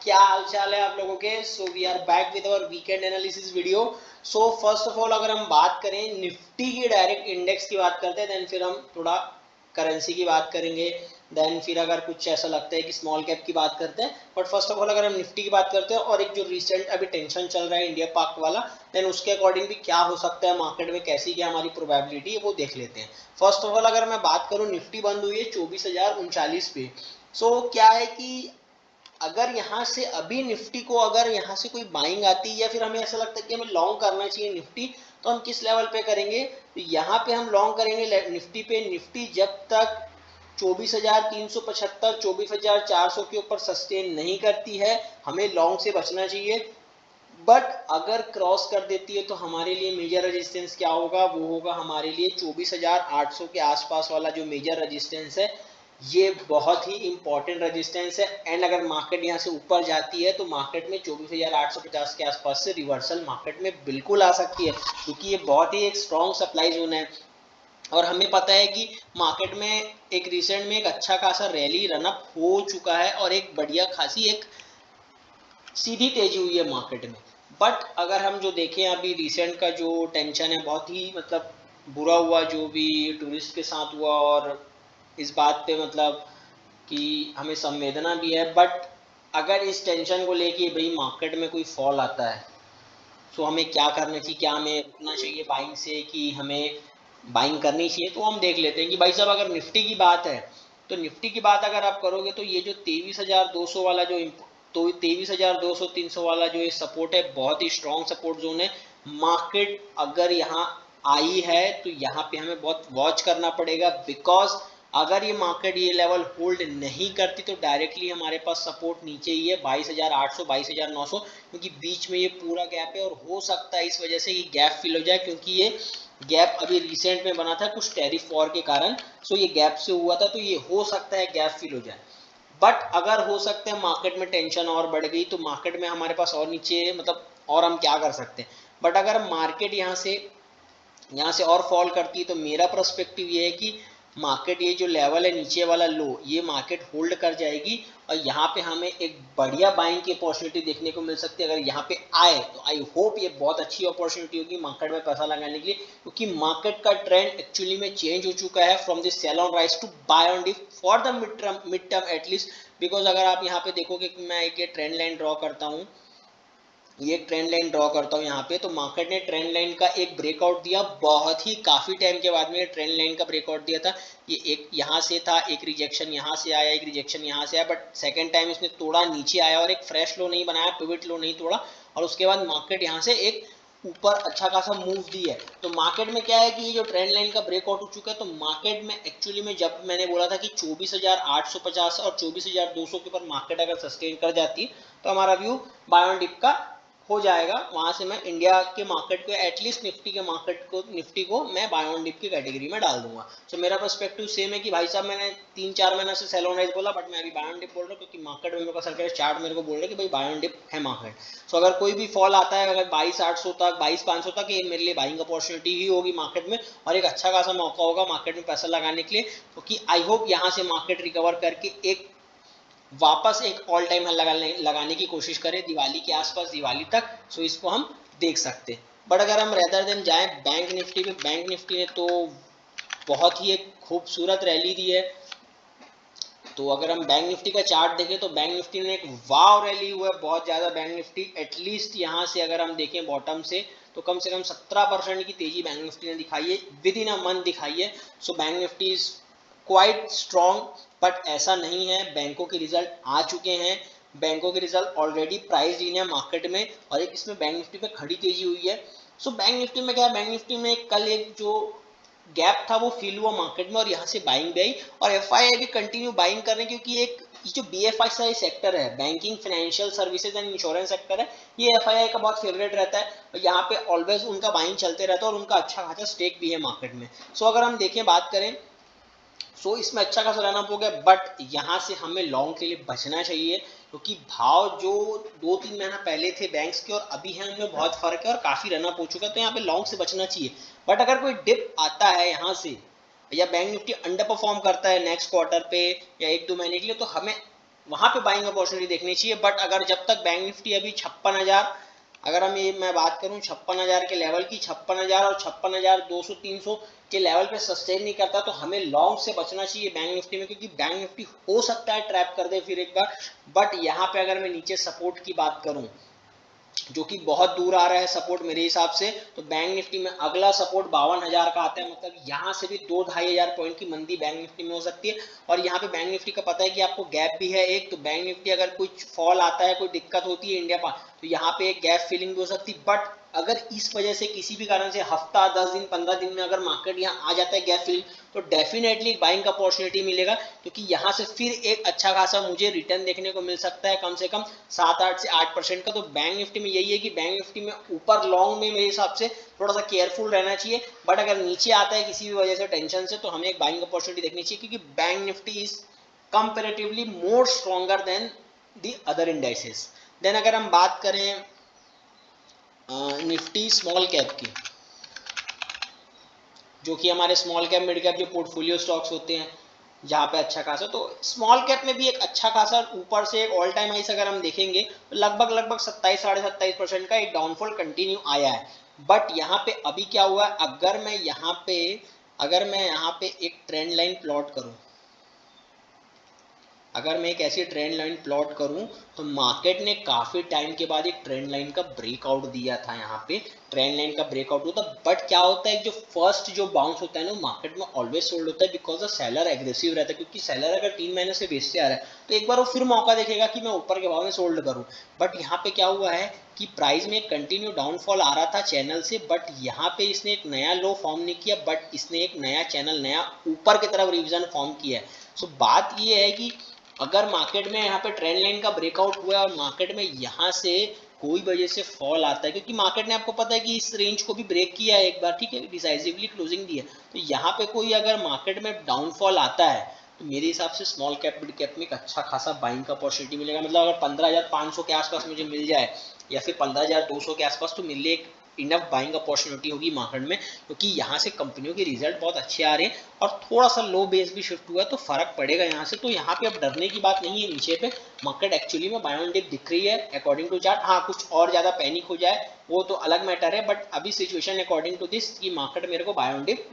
क्या हाल चाल है आप लोगों के। So we are back with our weekend analysis video. So first of all अगर हम बात करें निफ्टी की डायरेक्ट इंडेक्स की बात करते हैं, देन फिर हम थोड़ा करेंसी की बात करेंगे, देन फिर अगर कुछ ऐसा लगता है कि स्मॉल कैप की बात करते हैं। बट फर्स्ट ऑफ ऑल अगर हम निफ्टी की बात करते हैं और एक जो रिसेंट अभी टेंशन चल रहा है इंडिया पाक वाला, देन उसके अकॉर्डिंग भी क्या हो सकता है मार्केट में, कैसी क्या हमारी प्रोबेबिलिटी है वो देख लेते हैं। फर्स्ट ऑफ ऑल अगर मैं बात करूं, निफ्टी बंद हुई है 24,039 पे। सो क्या है कि अगर यहाँ से अभी निफ्टी को अगर यहाँ से कोई बाइंग आती है या फिर हमें ऐसा लगता है कि हमें लॉन्ग करना चाहिए निफ्टी, तो हम किस लेवल पे करेंगे। तो यहाँ पे हम लॉन्ग करेंगे निफ्टी पे। निफ्टी जब तक 24,375 24,400 के ऊपर सस्टेन नहीं करती है, हमें लॉन्ग से बचना चाहिए। बट अगर क्रॉस कर देती है तो हमारे लिए मेजर रेजिस्टेंस क्या होगा, वो होगा हमारे लिए 24,800 के आसपास वाला जो मेजर रेजिस्टेंस है। ये बहुत ही इंपॉर्टेंट रेजिस्टेंस है। एंड अगर मार्केट यहाँ से ऊपर जाती है तो मार्केट में 24,850 के आसपास से रिवर्सल मार्केट में बिल्कुल आ सकती है, क्योंकि ये बहुत ही एक स्ट्रॉन्ग सप्लाई जोन है। और हमें पता है कि मार्केट में एक रिसेंट में एक अच्छा खासा रैली रनअप हो चुका है और एक बढ़िया खासी एक सीधी तेजी हुई है मार्केट में। बट अगर हम जो देखें अभी रिसेंट का जो टेंशन है बहुत ही मतलब बुरा हुआ, जो भी टूरिस्ट के साथ हुआ, और इस बात पे मतलब कि हमें संवेदना भी है। बट अगर इस टेंशन को लेके भाई मार्केट में कोई फॉल आता है, तो हमें क्या करना चाहिए, क्या हमें रुकना चाहिए बाइंग से कि हमें बाइंग करनी चाहिए, तो हम देख लेते हैं कि भाई साहब अगर निफ्टी की बात है, तो निफ्टी की बात अगर आप करोगे तो ये जो 23,200 वाला जो तो 23,200 300 वाला जो ये सपोर्ट है, बहुत ही स्ट्रॉन्ग सपोर्ट जोन है। मार्केट अगर यहाँ आई है तो यहाँ पे हमें बहुत वॉच करना पड़ेगा, बिकॉज अगर ये मार्केट ये लेवल होल्ड नहीं करती तो डायरेक्टली हमारे पास सपोर्ट नीचे ही है 22,800 22,900, क्योंकि बीच में ये पूरा गैप है और हो सकता है इस वजह से ये गैप फिल हो जाए, क्योंकि ये गैप अभी रिसेंट में बना था कुछ टैरिफ वॉर के कारण। सो ये गैप से हुआ था, तो ये हो सकता है गैप फिल हो जाए। बट अगर हो सकता है मार्केट में टेंशन और बढ़ गई तो मार्केट में हमारे पास और नीचे मतलब और हम क्या कर सकते हैं। बट अगर मार्केट यहाँ से और फॉल करती है तो मेरा पर्सपेक्टिव ये है कि मार्केट ये जो लेवल है नीचे वाला लो, ये मार्केट होल्ड कर जाएगी और यहाँ पे हमें एक बढ़िया बाइंग की अपॉर्चुनिटी देखने को मिल सकती है। अगर यहाँ पे आए तो आई होप ये बहुत अच्छी अपॉर्चुनिटी होगी मार्केट में पैसा लगाने के लिए, क्योंकि मार्केट का ट्रेंड एक्चुअली में चेंज हो चुका है from this sell on rise to buy on dip for the mid term at least. Because अगर आप यहाँ पे देखोगे कि मैं एक ट्रेंड लाइन ड्रॉ करता हूँ, ये ट्रेंड लाइन ड्रॉ करता हूँ यहाँ पे, तो मार्केट ने ट्रेंड लाइन का एक ब्रेकआउट दिया बहुत ही काफी टाइम के बाद में ट्रेंड लाइन का ब्रेकआउट दिया था। ये एक यहाँ से था, एक रिजेक्शन यहाँ से आया, एक रिजेक्शन यहाँ से आया, बट सेकेंड टाइम इसने तोड़ा, नीचे आया और एक फ्रेश लो नहीं बनाया, पिवट लो नहीं तोड़ा, और उसके बाद मार्केट यहाँ से एक ऊपर अच्छा खासा मूव दी है। तो मार्केट में क्या है कि ये जो ट्रेंड लाइन का ब्रेकआउट हो चुका है, तो मार्केट में एक्चुअली में जब मैंने बोला था कि 24,850 और 24,200 के ऊपर मार्केट अगर सस्टेन कर जाती तो हमारा व्यू बाय ऑन डिप का हो जाएगा। वहां से मैं इंडिया के मार्केट को एटलीस्ट निफ्टी को मैं बाय ऑन डिप की कैटेगरी में डाल दूंगा। तो मेरा पर्सपेक्टिव सेम है कि भाई साहब मैंने 3-4 महीने से सेल ऑन राइज बोला, बट मैं अभी बाय ऑन डिप बोल रहा हूँ, क्योंकि मार्केट में मेरे को सरकारी चार्ट मेरे को बोल रहा है कि भाई बाय ऑन डिप है मार्केट। सो अगर कोई भी फॉल आता है अगर 22,800 तक 22,500 तक, ये मेरे लिए बाइंग अपॉर्चुनिटी ही होगी मार्केट में, और एक अच्छा खासा मौका होगा मार्केट में पैसा लगाने के लिए, क्योंकि आई होप यहाँ से मार्केट रिकवर करके एक वापस एक ऑल टाइम हाई लगाने की कोशिश करें दिवाली के आसपास, दिवाली तक। सो इसको हम देख सकते हैं। बट अगर हम रेदर देन जाएं बैंक निफ्टी पे, बैंक निफ्टी ने तो बहुत ही एक खूबसूरत रैली दी है। तो अगर हम बैंक निफ्टी का चार्ट देखें तो बैंक निफ्टी ने एक वाव रैली हुआ है बहुत ज्यादा। बैंक निफ्टी एटलीस्ट यहाँ से अगर हम देखें बॉटम से कम 17% की तेजी बैंक निफ्टी ने दिखाई है, विद इन अ मंथ दिखाई है। So bank Nifty is quite strong. But ऐसा नहीं है, बैंकों के रिजल्ट आ चुके हैं, बैंकों के रिजल्ट ऑलरेडी प्राइस इन है मार्केट में, और एक इसमें बैंक निफ्टी पे खड़ी तेजी हुई है। सो बैंक निफ्टी में क्या है, बैंक निफ्टी में कल एक जो गैप था वो फिल हुआ मार्केट में और यहाँ से बाइंग भी आई, और एफआईआई भी कंटिन्यू बाइंग कर रहे हैं, क्योंकि एक जो बीएफआई सेक्टर है, banking financial services and insurance sector है, ये एफआईआई का बहुत फेवरेट रहता है और यहाँ पे ऑलवेज उनका बाइंग चलते रहता है और उनका अच्छा खासा स्टेक भी है मार्केट में। सो अगर हम देखें बात करें, सो इसमें अच्छा खासा रनअप हो गया, बट यहाँ से हमें लॉन्ग के लिए बचना चाहिए, क्योंकि भाव जो 2-3 महीना पहले थे बैंक्स के और अभी है उनमें बहुत फर्क है और काफी रनअप हो चुका है, तो यहाँ पे लॉन्ग से बचना चाहिए। बट अगर कोई डिप आता है यहाँ से या बैंक निफ्टी अंडर परफॉर्म करता है नेक्स्ट क्वार्टर पे या 1-2 महीने के लिए, तो हमें वहां पे बाइंग अपॉर्चुनिटी देखनी चाहिए। बट अगर जब तक बैंक निफ्टी अभी 56,000, अगर मैं बात करूं 56,000 के लेवल की, 56,000 और 56,200 300 के लेवल पे सस्टेन नहीं करता तो हमें लॉन्ग से बचना चाहिए बैंक निफ्टी में, क्योंकि बैंक निफ्टी हो सकता है ट्रैप कर दे फिर एक बार। बट यहाँ पे अगर मैं नीचे सपोर्ट की बात करूं जो कि बहुत दूर आ रहा है सपोर्ट मेरे हिसाब से, तो बैंक निफ्टी में अगला सपोर्ट 52,000 का आता है, मतलब यहाँ से भी 2-2,500 पॉइंट की मंदी बैंक निफ्टी में हो सकती है। और यहाँ पे बैंक निफ्टी का पता है कि आपको गैप भी है एक, तो बैंक निफ्टी अगर कुछ फॉल आता है, कोई दिक्कत होती है इंडिया पर, तो यहाँ पे एक गैप फिलिंग भी हो सकती है। बट अगर इस वजह से किसी भी कारण से हफ्ता 10 दिन 15 दिन में अगर मार्केट यहाँ आ जाता है गैप फिलिंग, तो डेफिनेटली बाइंग का अपॉर्चुनिटी मिलेगा, क्योंकि यहाँ से फिर एक अच्छा खासा मुझे रिटर्न देखने को मिल सकता है, कम से कम 7-8 से 8% का। तो बैंक निफ्टी में यही है कि बैंक निफ्टी में ऊपर लॉन्ग में मेरे हिसाब से थोड़ा सा केयरफुल रहना चाहिए। बट अगर नीचे आता है किसी भी वजह से टेंशन से, तो हमें एक बाइंग अपॉर्चुनिटी देखनी चाहिए, क्योंकि bank Nifty is comparatively more stronger than the other indices. Then अगर हम बात करें निफ्टी स्मॉल कैप की, जो कि हमारे स्मॉल कैप मिड कैप जो पोर्टफोलियो स्टॉक्स होते हैं, जहाँ पे अच्छा खासा, तो स्मॉल कैप में भी एक अच्छा खासा ऊपर से एक ऑल टाइम हाई अगर हम देखेंगे तो लगभग 27-27.5% का एक डाउनफॉल कंटिन्यू आया है। बट यहाँ पे अभी क्या हुआ, अगर मैं यहाँ पे एक ट्रेंड लाइन प्लॉट करूँ, अगर मैं एक ऐसी ट्रेंड लाइन प्लॉट करूं, तो मार्केट ने काफी टाइम के बाद एक ट्रेंड लाइन का ब्रेकआउट दिया था, यहाँ पे ट्रेंड लाइन का ब्रेकआउट होता। बट क्या होता है, जो फर्स्ट जो बाउंस होता है ना, मार्केट में ऑलवेज सोल्ड होता है, बिकॉज द सेलर एग्रेसिव रहता है, क्योंकि सेलर अगर 3 महीने से बेचते आ रहा है तो एक बार वो फिर मौका देखेगा कि मैं ऊपर के भाव में सोल्ड करूं। बट यहाँ पे क्या हुआ है कि प्राइस में कंटिन्यू डाउनफॉल आ रहा था चैनल से, बट यहाँ पे इसने एक नया लो फॉर्म नहीं किया, बट इसने एक नया चैनल, नया ऊपर की तरफ रिविजन फॉर्म किया है। सो बात ये है कि अगर मार्केट में यहाँ पे ट्रेंड लाइन का ब्रेकआउट हुआ और मार्केट में यहाँ से कोई वजह से फॉल आता है, क्योंकि मार्केट ने आपको पता है कि इस रेंज को भी ब्रेक किया है एक बार, ठीक है, डिसाइसिवली क्लोजिंग दी है, तो यहाँ पे कोई अगर मार्केट में डाउनफॉल आता है तो मेरे हिसाब से स्मॉल कैप मिड कैप में एक अच्छा खासा बाइंग का अपॉर्चुनिटी मिलेगा। मतलब अगर 15,500 के आसपास मुझे मिल जाए या फिर 15,200 के आसपास, तो मिले एक इनफ बाइंग अपॉर्चुनिटी होगी मार्केट में, क्योंकि यहाँ से कंपनियों के रिजल्ट बहुत अच्छे आ रहे हैं और थोड़ा सा लो बेस भी शिफ्ट हुआ है, तो फर्क पड़ेगा यहाँ से। तो यहाँ पे अब डरने की बात नहीं है, नीचे पे मार्केट एक्चुअली में बाय ऑन डिप दिख रही है अकॉर्डिंग टू चार्ट। हाँ, कुछ और ज्यादा पैनिक हो जाए वो तो अलग मैटर है, बट अभी सिचुएशन अकॉर्डिंग टू दिस की मार्केट मेरे को बाय ऑन डिप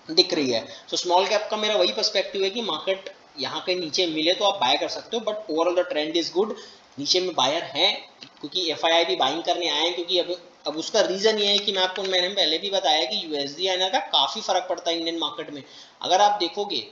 दिख रही है। तो स्मॉल कैप का मेरा वही पर्सपेक्टिव है कि मार्केट यहाँ के नीचे मिले तो आप बाय कर सकते हो, but overall the trend is good. नीचे में बायर हैं, क्योंकि एफआईआई भी बाइंग करने आए हैं, क्योंकि अब उसका रीजन ये है कि मैंने पहले भी बताया कि यूएसडी आईएनआर का काफी फर्क पड़ता है इंडियन मार्केट में। अगर आप देखोगे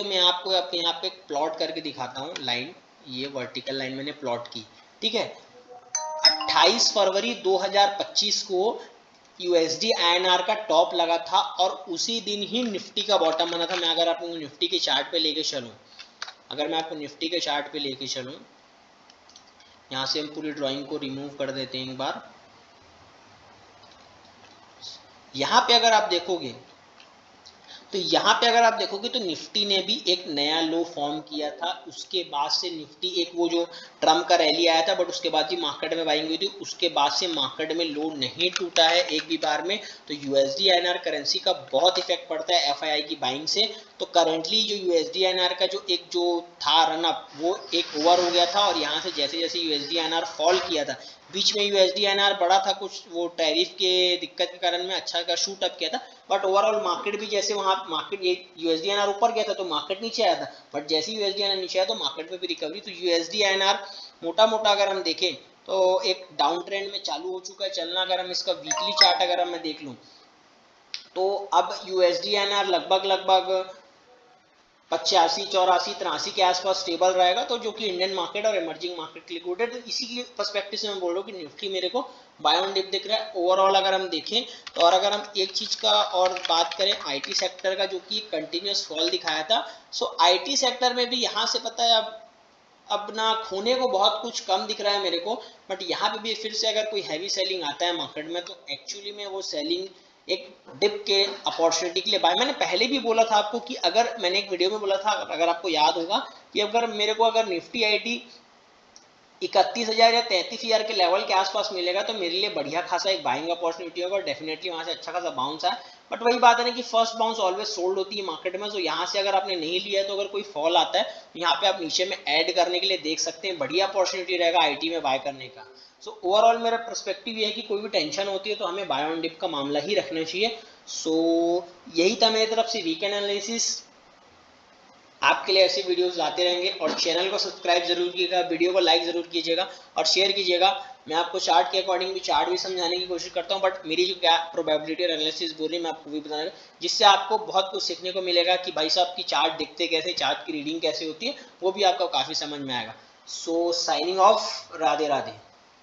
मैं आपको यहाँ पे प्लॉट करके दिखाता हूँ लाइन, ये वर्टिकल लाइन मैंने प्लॉट की, ठीक है। 28 फरवरी 2025 को यूएसडी आईएनआर का टॉप लगा था और उसी दिन ही निफ्टी का बॉटम बना था। मैं अगर आपको निफ्टी के चार्ट पे लेके चलूं, यहाँ से हम पूरी ड्राइंग को रिमूव कर देते हैं एक बार। यहाँ पे अगर आप देखोगे तो निफ्टी ने भी एक नया लो फॉर्म किया था, उसके बाद से निफ्टी एक वो जो ट्रम्प का रैली आया था, बट उसके बाद ही मार्केट में बाइंग हुई थी, उसके बाद से मार्केट में लो नहीं टूटा है एक भी बार में। तो यूएसडी आईएनआर करेंसी का बहुत इफेक्ट पड़ता है एफआईआई की बाइंग से। तो करंटली जो यूएसडी आईएनआर का जो था रन अप, वो एक ओवर हो गया था, और यहाँ से जैसे जैसे यूएसडी आईएनआर फॉल किया था, बीच में यूएसडी आईएनआर बढ़ा था, कुछ वो टैरिफ के दिक्कत के कारण में अच्छा का शूट अप किया था, बट ओवरऑल मार्केट भी जैसे वहां मार्केट ये यूएसडी आईएनआर ऊपर गया था तो मार्केट नीचे आया था, बट जैसे यूएसडी आईएनआर नीचे आया तो मार्केट में भी रिकवरी। तो यूएसडी आईएनआर मोटा मोटा अगर हम देखें तो एक डाउन ट्रेंड में चालू हो चुका है चलना। अगर हम इसका वीकली चार्ट अगर मैं देख लूं, तो अब यूएसडी आईएनआर लगभग 85, 84, 83 के आसपास स्टेबल रहेगा, तो जो कि इंडियन मार्केट और इमर्जिंग मार्केट के लिए गुड है। तो इसी की पर्सपेक्टिव से मैं बोल रहा हूँ कि निफ्टी मेरे को बाय ऑन डिप दिख रहा है ओवरऑल अगर हम देखें तो। और अगर हम एक चीज का और बात करें आईटी सेक्टर का, जो कि कंटिन्यूअस फॉल दिखाया था, सो आईटी सेक्टर में भी यहाँ से पता है अब ना खोने को बहुत कुछ कम दिख रहा है मेरे को, बट यहाँ पे भी फिर से अगर कोई हैवी सेलिंग आता है मार्केट में, तो एक्चुअली में वो सेलिंग एक डिप के अपॉर्चुनिटी के लिए बाय। मैंने पहले भी बोला था आपको कि अगर मैंने एक वीडियो में बोला था, अगर आपको याद होगा, कि अगर मेरे को अगर निफ्टी आईटी 31,000 या 33,000 के लेवल के आसपास मिलेगा तो मेरे लिए बढ़िया खासा एक बाइंग अपॉर्चुनिटी होगा, और डेफिनेटली वहां से अच्छा खासा बाउंस है। बट वही बात है ना कि फर्स्ट बाउंस ऑलवेज सोल्ड होती है मार्केट में, तो यहाँ से अगर आपने नहीं लिया है तो अगर कोई फॉल आता है तो यहाँ पे आप नीचे में ऐड करने के लिए देख सकते हैं, बढ़िया अपॉर्चुनिटी रहेगा आईटी में बाय करने का। सो ओवरऑल मेरा पर्सपेक्टिव ये है कि कोई भी टेंशन होती है तो हमें बाय ऑन डिप का मामला ही रखना चाहिए। सो यही था मेरी तरफ से वीकेंड एनालिसिस। आपके लिए ऐसी वीडियोस लाते रहेंगे और चैनल को सब्सक्राइब जरूर कीजिएगा, वीडियो को लाइक जरूर कीजिएगा और शेयर कीजिएगा। मैं आपको चार्ट के अकॉर्डिंग भी चार्ट भी समझाने की कोशिश करता हूं, बट मेरी जो क्या प्रोबेबिलिटी और एनालिसिस बोल रही है मैं आपको भी बताऊंगा, जिससे आपको बहुत कुछ सीखने को मिलेगा कि भाई साहब की चार्ट दिखते कैसे, चार्ट की रीडिंग कैसे होती है, वो भी आपको काफी समझ में आएगा। सो साइनिंग ऑफ, राधे राधे।